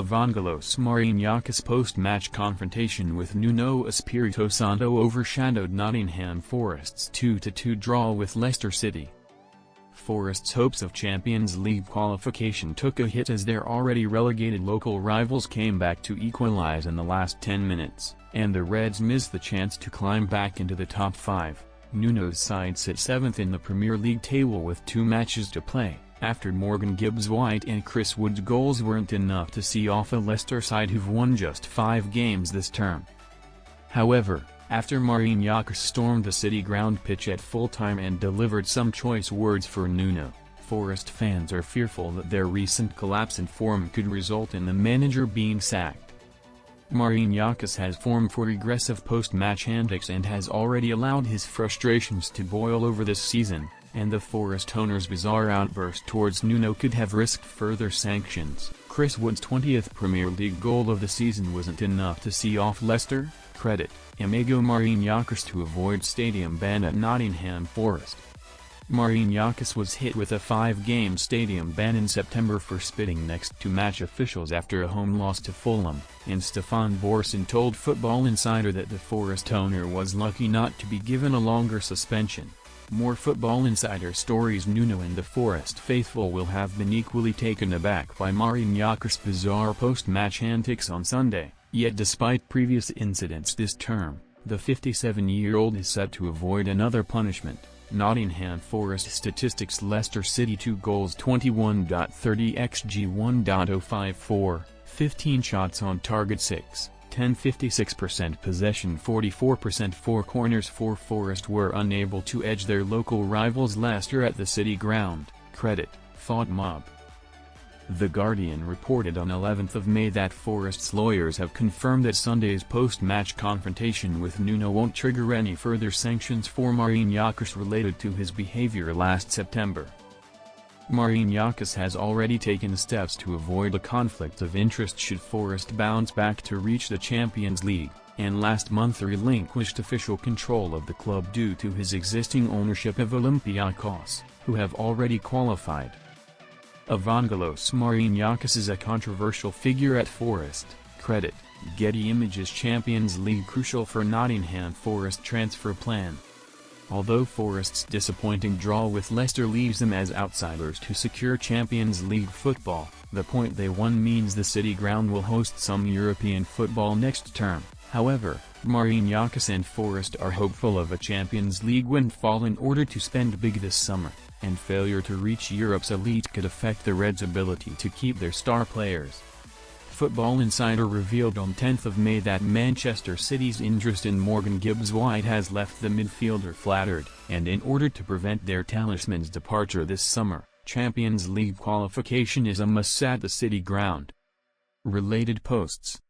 Evangelos Marinakis' post-match confrontation with Nuno Espirito Santo overshadowed Nottingham Forest's 2-2 draw with Leicester City. Forest's hopes of Champions League qualification took a hit as their already relegated local rivals came back to equalise in the last 10 minutes, and the Reds missed the chance to climb back into the top 5. Nuno's side sit 7th in the Premier League table with 2 matches to play, after Morgan Gibbs-White and Chris Wood's goals weren't enough to see off a Leicester side who've won just 5 games this term. However, after Marinakis stormed the City ground pitch at full-time and delivered some choice words for Nuno, Forest fans are fearful that their recent collapse in form could result in the manager being sacked. Marinakis has form for aggressive post-match antics and has already allowed his frustrations to boil over this season, and the Forest owner's bizarre outburst towards Nuno could have risked further sanctions. Chris Wood's 20th Premier League goal of the season wasn't enough to see off Leicester, credit Amigo Marinakis to avoid stadium ban at Nottingham Forest. Marinakis was hit with a 5-game stadium ban in September for spitting next to match officials after a home loss to Fulham, and Stefan Borson told Football Insider that the Forest owner was lucky not to be given a longer suspension. More Football Insider stories. Nuno and the Forest faithful will have been equally taken aback by Marinakis' bizarre post-match antics on Sunday, yet despite previous incidents this term, the 57-year-old is set to avoid another punishment. Nottingham Forest statistics: Leicester City 2 goals 21.30 xG 1.054, 15 shots on target 6, 56% possession 44% 4 corners 4. Forest were unable to edge their local rivals Leicester at the City ground, credit Thought Mob. The Guardian reported on 11th of May that Forest's lawyers have confirmed that Sunday's post-match confrontation with Nuno won't trigger any further sanctions for Marinakis related to his behaviour last September. Marinakis has already taken steps to avoid a conflict of interest should Forest bounce back to reach the Champions League, and last month relinquished official control of the club due to his existing ownership of Olympiacos, who have already qualified. Evangelos Marinakis is a controversial figure at Forest, credit Getty Images. Champions League crucial for Nottingham Forest transfer plan. Although Forest's disappointing draw with Leicester leaves them as outsiders to secure Champions League football, the point they won means the City ground will host some European football next term. However, Marinakis and Forest are hopeful of a Champions League windfall in order to spend big this summer, and failure to reach Europe's elite could affect the Reds' ability to keep their star players. Football Insider revealed on 10th of May that Manchester City's interest in Morgan Gibbs-White has left the midfielder flattered, and in order to prevent their talisman's departure this summer, Champions League qualification is a must at the City ground. Related posts.